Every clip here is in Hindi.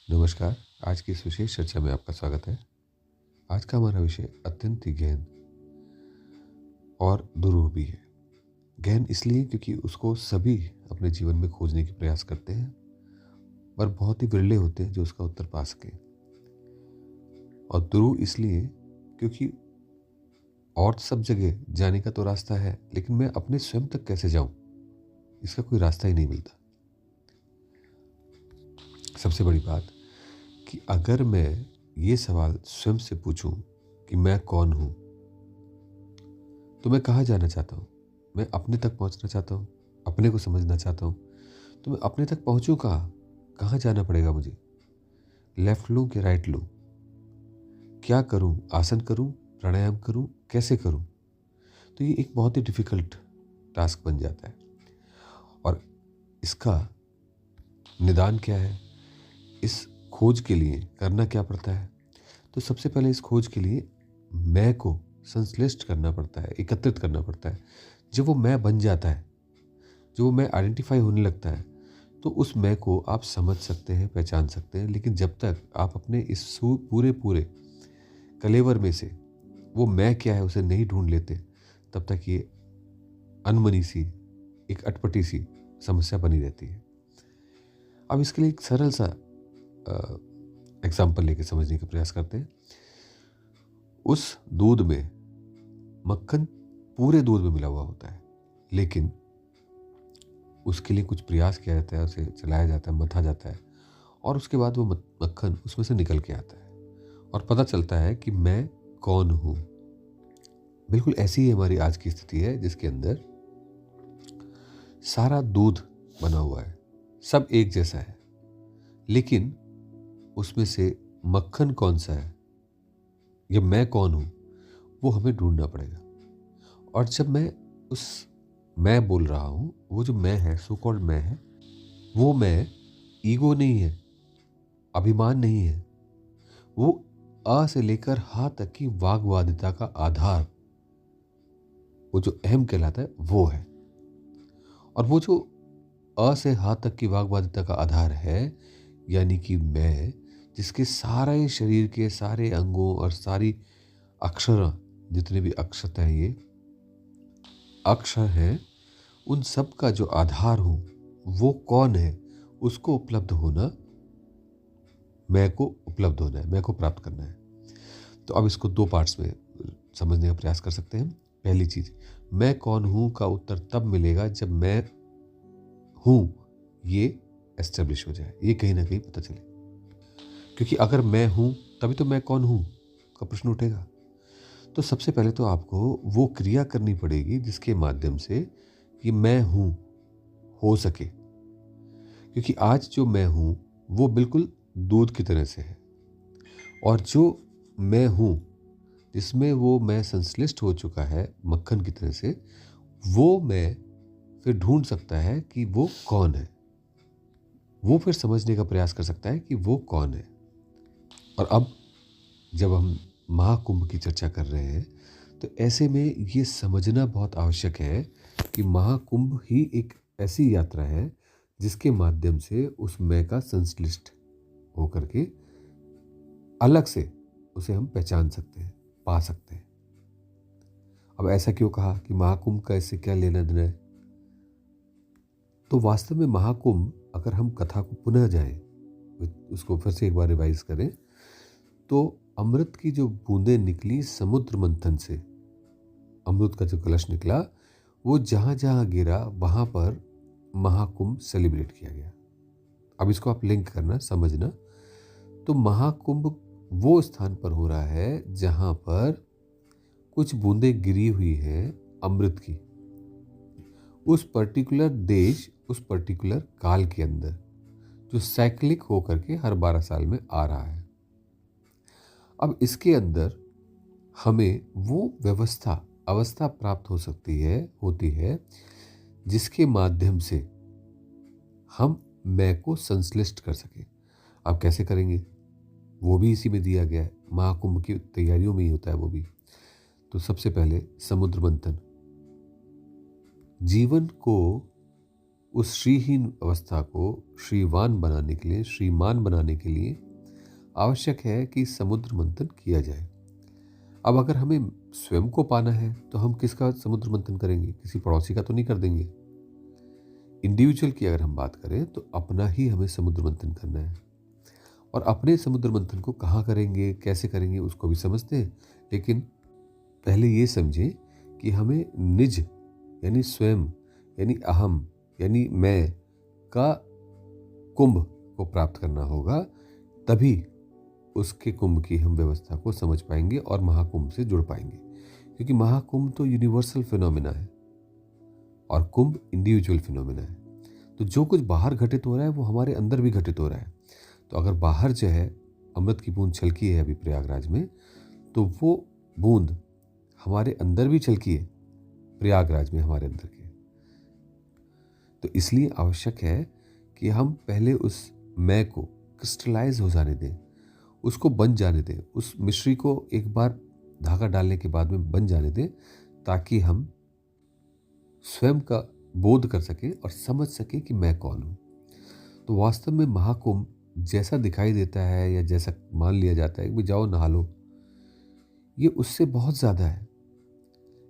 नमस्कार। आज की इस विशेष चर्चा में आपका स्वागत है। आज का हमारा विषय अत्यंत ही गहन और दुरूह भी है। गहन इसलिए क्योंकि उसको सभी अपने जीवन में खोजने की प्रयास करते हैं, पर बहुत ही विरले होते हैं जो उसका उत्तर पा सकें। और दुरूह इसलिए क्योंकि और सब जगह जाने का तो रास्ता है, लेकिन मैं अपने स्वयं तक कैसे जाऊं, इसका कोई रास्ता ही नहीं मिलता। सबसे बड़ी बात कि अगर मैं ये सवाल स्वयं से पूछूं कि मैं कौन हूं, तो मैं कहाँ जाना चाहता हूँ? मैं अपने तक पहुँचना चाहता हूँ, अपने को समझना चाहता हूँ। तो मैं अपने तक पहुँचूँ कहाँ? कहाँ जाना पड़ेगा मुझे? लेफ़्ट लूँ कि राइट लूँ? क्या करूँ? आसन करूँ? प्राणायाम करूँ? कैसे करूँ? तो ये एक बहुत ही डिफ़िकल्ट टास्क बन जाता है। और इसका निदान क्या है? इस खोज के लिए करना क्या पड़ता है? तो सबसे पहले इस खोज के लिए मैं को संश्लिष्ट करना पड़ता है, एकत्रित करना पड़ता है। जब वो मैं बन जाता है, जो वो मैं आइडेंटिफ़ाई होने लगता है, तो उस मैं को आप समझ सकते हैं, पहचान सकते हैं। लेकिन जब तक आप अपने इस पूरे पूरे कलेवर में से वो मैं क्या है उसे नहीं ढूंढ लेते, तब तक ये अनबनी सी, एक अटपटी सी समस्या बनी रहती है। अब इसके लिए एक सरल सा एग्जाम्पल लेके समझने का प्रयास करते हैं। उस दूध में मक्खन पूरे दूध में मिला हुआ होता है, लेकिन उसके लिए कुछ प्रयास किया जाता है, उसे चलाया जाता है, मथा जाता है, और उसके बाद वो मक्खन उसमें से निकल के आता है और पता चलता है कि मैं कौन हूँ। बिल्कुल ऐसी ही हमारी आज की स्थिति है, जिसके अंदर सारा दूध बना हुआ है, सब एक जैसा है, लेकिन उसमें से मक्खन कौन सा है, ये मैं कौन हूँ, वो हमें ढूंढना पड़ेगा। और जब मैं उस मैं बोल रहा हूँ, वो जो मैं है, सो कॉल्ड मैं है, वो मैं ईगो नहीं है, अभिमान नहीं है। वो अ से लेकर हा तक की वाग्वादिता का आधार, वो जो अहम कहलाता है, वो है। और वो जो अ से हा तक की वाग्वादिता का आधार है, यानी कि मैं, जिसके सारे शरीर के सारे अंगों और सारी अक्षर, जितने भी अक्षत हैं, ये अक्षर हैं, उन सब का जो आधार हूं, वो कौन है, उसको उपलब्ध होना, मैं को उपलब्ध होना है, मैं को प्राप्त करना है। तो अब इसको दो पार्ट्स में समझने का प्रयास कर सकते हैं। पहली चीज, मैं कौन हूं का उत्तर तब मिलेगा जब मैं हूं ये एस्टेब्लिश हो जाए, ये कहीं ना कहीं पता चले। क्योंकि अगर मैं हूं तभी तो मैं कौन हूं का प्रश्न उठेगा। तो सबसे पहले तो आपको वो क्रिया करनी पड़ेगी जिसके माध्यम से ये मैं हूं हो सके। क्योंकि आज जो मैं हूं वो बिल्कुल दूध की तरह से है, और जो मैं हूं जिसमें वो मैं संश्लिष्ट हो चुका है मक्खन की तरह से, वो मैं फिर ढूंढ सकता है कि वो कौन है। वो फिर समझने का प्रयास कर सकता है कि वो कौन है। और अब जब हम महाकुंभ की चर्चा कर रहे हैं, तो ऐसे में ये समझना बहुत आवश्यक है कि महाकुंभ ही एक ऐसी यात्रा है जिसके माध्यम से उस मैं का संश्लिष्ट होकर के अलग से उसे हम पहचान सकते हैं, पा सकते हैं। अब ऐसा क्यों कहा कि महाकुंभ का इससे क्या लेना देना है? तो वास्तव में महाकुंभ, अगर हम कथा को पुनः जाएं, उसको फिर से एक बार रिवाइज करें, तो अमृत की जो बूंदें निकली समुद्र मंथन से, अमृत का जो कलश निकला, वो जहां जहां गिरा वहां पर महाकुंभ सेलिब्रेट किया गया। अब इसको आप लिंक करना, समझना। तो महाकुंभ वो स्थान पर हो रहा है जहां पर कुछ बूंदें गिरी हुई हैं अमृत की, उस पर्टिकुलर देश, उस पर्टिकुलर काल के अंदर, जो साइक्लिक होकर के हर 12 साल में आ रहा है। अब इसके अंदर हमें वो व्यवस्था, अवस्था प्राप्त हो सकती है, होती है, जिसके माध्यम से हम मैं को संश्लिष्ट कर सकें। आप कैसे करेंगे? वो भी इसी में दिया गया है, महाकुंभ की तैयारियों में ही होता है वो भी। तो सबसे पहले समुद्र मंथन, जीवन को उस श्रीहीन अवस्था को श्रीवान बनाने के लिए, श्रीमान बनाने के लिए आवश्यक है कि समुद्र मंथन किया जाए। अब अगर हमें स्वयं को पाना है तो हम किसका समुद्र मंथन करेंगे? किसी पड़ोसी का तो नहीं कर देंगे। इंडिविजुअल की अगर हम बात करें तो अपना ही हमें समुद्र मंथन करना है। और अपने समुद्र मंथन को कहाँ करेंगे, कैसे करेंगे, उसको भी समझते हैं। लेकिन पहले ये समझें कि हमें निज यानी स्वयं यानी अहम यानी मैं का कुंभ को प्राप्त करना होगा, तभी उसके कुंभ की हम व्यवस्था को समझ पाएंगे और महाकुंभ से जुड़ पाएंगे। क्योंकि महाकुंभ तो यूनिवर्सल फिनोमिना है और कुंभ इंडिविजुअल फिनोमिना है। तो जो कुछ बाहर घटित हो रहा है वो हमारे अंदर भी घटित हो रहा है। तो अगर बाहर जो है अमृत की बूंद छलकी है अभी प्रयागराज में, तो वो बूंद हमारे अंदर भी छलकी है प्रयागराज में, हमारे अंदर के। तो इसलिए आवश्यक है कि हम पहले उस मैं को क्रिस्टलाइज हो जाने दें, उसको बन जाने दें, उस मिश्री को एक बार धागा डालने के बाद में बन जाने दें, ताकि हम स्वयं का बोध कर सकें और समझ सकें कि मैं कौन हूं। तो वास्तव में महाकुंभ जैसा दिखाई देता है या जैसा मान लिया जाता है कि जाओ नहा लो, ये उससे बहुत ज़्यादा है।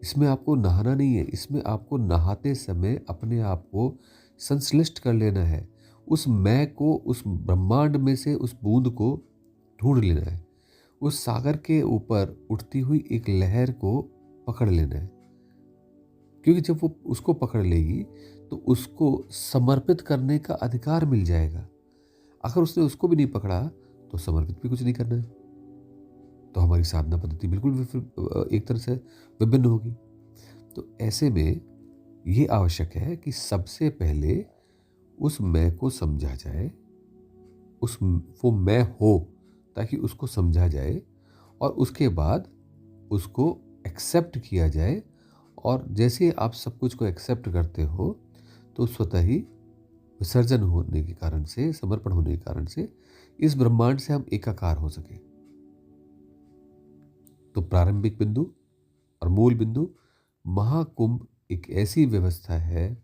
इसमें आपको नहाना नहीं है, इसमें आपको नहाते समय अपने आप को संश्लिष्ट कर लेना है। उस मैं को, उस ब्रह्मांड में से उस बूंद को ढूंढ लेना है। उस सागर के ऊपर उठती हुई एक लहर को पकड़ लेना है। क्योंकि जब वो उसको पकड़ लेगी तो उसको समर्पित करने का अधिकार मिल जाएगा। अगर उसने उसको भी नहीं पकड़ा तो समर्पित भी कुछ नहीं करना है। तो हमारी साधना पद्धति बिल्कुल एक तरह से विभिन्न होगी। तो ऐसे में ये आवश्यक है कि सबसे पहले उस मैं को समझा जाए, वो मैं हो, ताकि उसको समझा जाए और उसके बाद उसको एक्सेप्ट किया जाए। और जैसे आप सब कुछ को एक्सेप्ट करते हो तो स्वतः ही विसर्जन होने के कारण से, समर्पण होने के कारण से इस ब्रह्मांड से हम एकाकार हो सके। तो प्रारंभिक बिंदु और मूल बिंदु महाकुंभ एक ऐसी व्यवस्था है,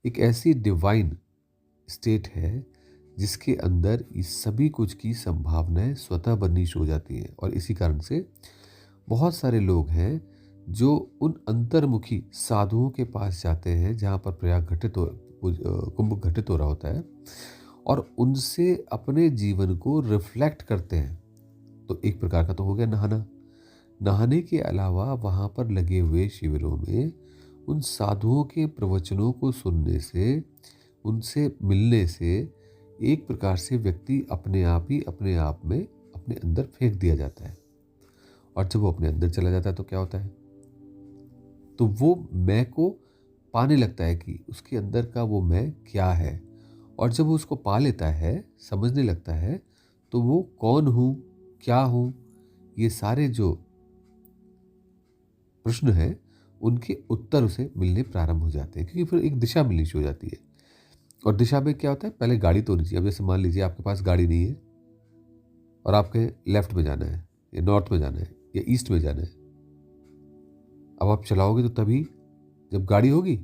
एक ऐसी डिवाइन स्टेट है जिसके अंदर इस सभी कुछ की संभावनाएं स्वतः बननी शुरू हो जाती हैं। और इसी कारण से बहुत सारे लोग हैं जो उन अंतर्मुखी साधुओं के पास जाते हैं जहाँ पर कुंभ घटित हो रहा होता है, और उनसे अपने जीवन को रिफ्लेक्ट करते हैं। तो एक प्रकार का तो हो गया नहाना। नहाने के अलावा वहाँ पर लगे हुए शिविरों में उन साधुओं के प्रवचनों को सुनने से, उनसे मिलने से एक प्रकार से व्यक्ति अपने आप ही अपने आप में अपने अंदर फेंक दिया जाता है। और जब वो अपने अंदर चला जाता है तो क्या होता है? तो वो मैं को पाने लगता है कि उसके अंदर का वो मैं क्या है। और जब वो उसको पा लेता है, समझने लगता है, तो वो कौन हूँ, क्या हूँ, ये सारे जो प्रश्न है उनके उत्तर उसे मिलने प्रारंभ हो जाते हैं। क्योंकि फिर एक दिशा मिलनी शुरू हो जाती है। और दिशा में क्या होता है? पहले गाड़ी तो होनी चाहिए। अब जैसे मान लीजिए आपके पास गाड़ी नहीं है और आपके लेफ्ट में जाना है या नॉर्थ में जाना है या ईस्ट में जाना है। अब आप चलाओगे तो तभी जब गाड़ी होगी,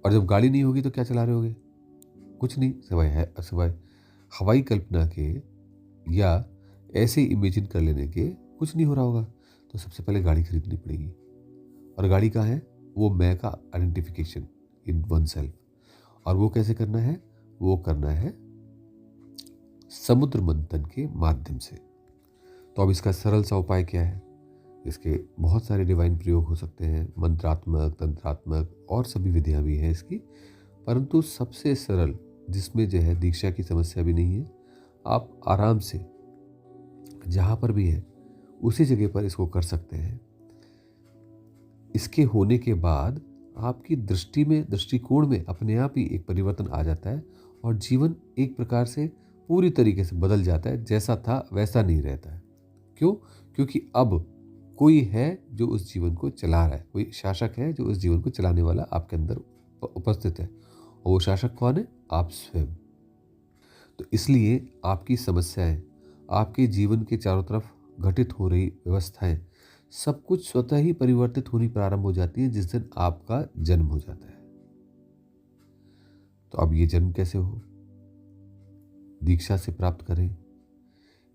और जब गाड़ी नहीं होगी तो क्या चला रहे होगे? कुछ नहीं, सिवाय हवाई कल्पना के या ऐसे इमेजिन कर लेने के कुछ नहीं हो रहा होगा। तो सबसे पहले गाड़ी खरीदनी पड़ेगी। और गाड़ी कहाँ है? वो मैं का आइडेंटिफिकेशन इन वन सेल्फ। और वो कैसे करना है? वो करना है समुद्र मंथन के माध्यम से। तो अब इसका सरल सा उपाय क्या है? इसके बहुत सारे डिवाइन प्रयोग हो सकते हैं, मंत्रात्मक, तंत्रात्मक और सभी विधियां भी हैं इसकी। परंतु सबसे सरल, जिसमें जो है दीक्षा की समस्या भी नहीं है, आप आराम से जहाँ पर भी है उसी जगह पर इसको कर सकते हैं। इसके होने के बाद आपकी दृष्टिकोण में अपने आप ही एक परिवर्तन आ जाता है और जीवन एक प्रकार से पूरी तरीके से बदल जाता है। जैसा था वैसा नहीं रहता है। क्यों? क्योंकि अब कोई है जो उस जीवन को चला रहा है, कोई शासक है जो उस जीवन को चलाने वाला आपके अंदर उपस्थित है। और वो शासक कौन है? आप स्वयं। तो इसलिए आपकी समस्याएं, आपके जीवन के चारों तरफ घटित हो रही व्यवस्थाएं, सब कुछ स्वतः ही परिवर्तित होनी प्रारंभ हो जाती है जिस दिन आपका जन्म हो जाता है। तो अब ये जन्म कैसे हो? दीक्षा से प्राप्त करें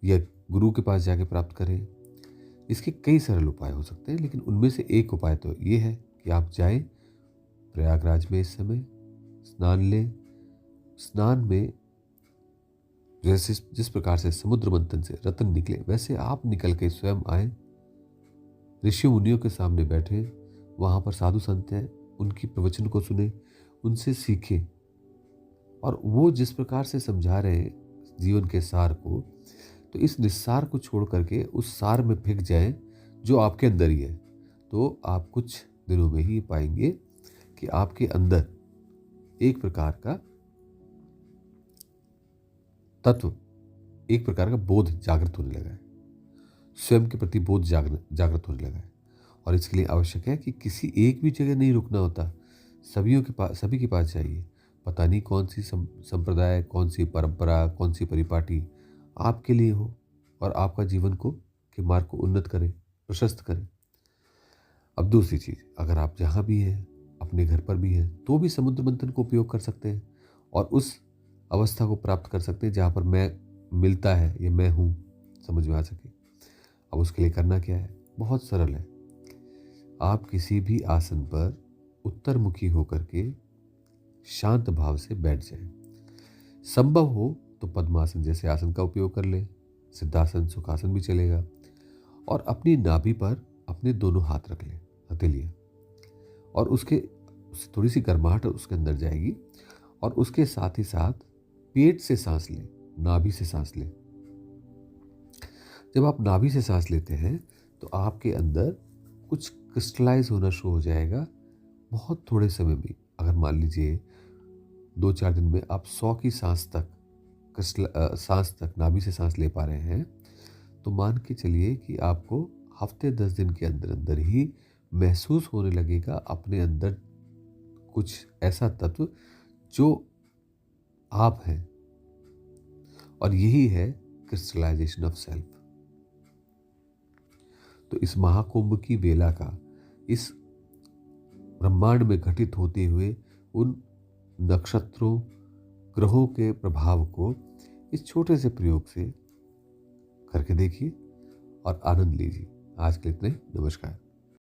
या गुरु के पास जाके प्राप्त करें? इसके कई सरल उपाय हो सकते हैं, लेकिन उनमें से एक उपाय तो ये है कि आप जाएं प्रयागराज में इस समय, स्नान लें। स्नान में जैसे जिस प्रकार से समुद्र मंथन से रत्न निकले, वैसे आप निकल के स्वयं आए, ऋषि मुनियों के सामने बैठे, वहाँ पर साधु संत हैं, उनकी प्रवचन को सुने, उनसे सीखें, और वो जिस प्रकार से समझा रहे हैं जीवन के सार को, तो इस निस्सार को छोड़ करके उस सार में फेंक जाएं जो आपके अंदर ही है। तो आप कुछ दिनों में ही पाएंगे कि आपके अंदर एक प्रकार का तत्व, एक प्रकार का बोध जागृत होने लगा है, स्वयं के प्रति बोध जागृत होने लगा है। और इसके लिए आवश्यक है कि किसी एक भी जगह नहीं रुकना होता, सभी के पास चाहिए। पता नहीं कौन सी संप्रदाय, कौन सी परंपरा, कौन सी परिपाटी आपके लिए हो और आपका जीवन को के मार्ग को उन्नत करे, प्रशस्त करे। अब दूसरी चीज़, अगर आप जहाँ भी हैं, अपने घर पर भी हैं, तो भी समुद्र मंथन को उपयोग कर सकते हैं और उस अवस्था को प्राप्त कर सकते हैं जहाँ पर मैं मिलता है, ये मैं हूँ, समझ में आ सके। अब उसके लिए करना क्या है? बहुत सरल है। आप किसी भी आसन पर उत्तरमुखी होकर के शांत भाव से बैठ जाएं। संभव हो तो पद्मासन जैसे आसन का उपयोग कर लें, सिद्धासन, सुखासन भी चलेगा। और अपनी नाभि पर अपने दोनों हाथ रख लें, हथेलियाँ, और उससे थोड़ी सी गर्माहट उसके अंदर जाएगी। और उसके साथ ही साथ पेट से सांस लें, नाभि से सांस लें। जब आप नाभि से सांस लेते हैं तो आपके अंदर कुछ क्रिस्टलाइज होना शुरू हो जाएगा बहुत थोड़े समय में। अगर मान लीजिए 2-4 दिन में आप 100 की सांस तक नाभि से सांस ले पा रहे हैं, तो मान के चलिए कि आपको हफ्ते 10 दिन के अंदर अंदर ही महसूस होने लगेगा अपने अंदर कुछ ऐसा तत्व जो आप हैं। और यही है क्रिस्टलाइजेशन ऑफ सेल्फ। तो इस महाकुंभ की वेला का, इस ब्रह्मांड में घटित होते हुए उन नक्षत्रों, ग्रहों के प्रभाव को इस छोटे से प्रयोग से करके देखिए और आनंद लीजिए। आज के लिए इतना ही। नमस्कार।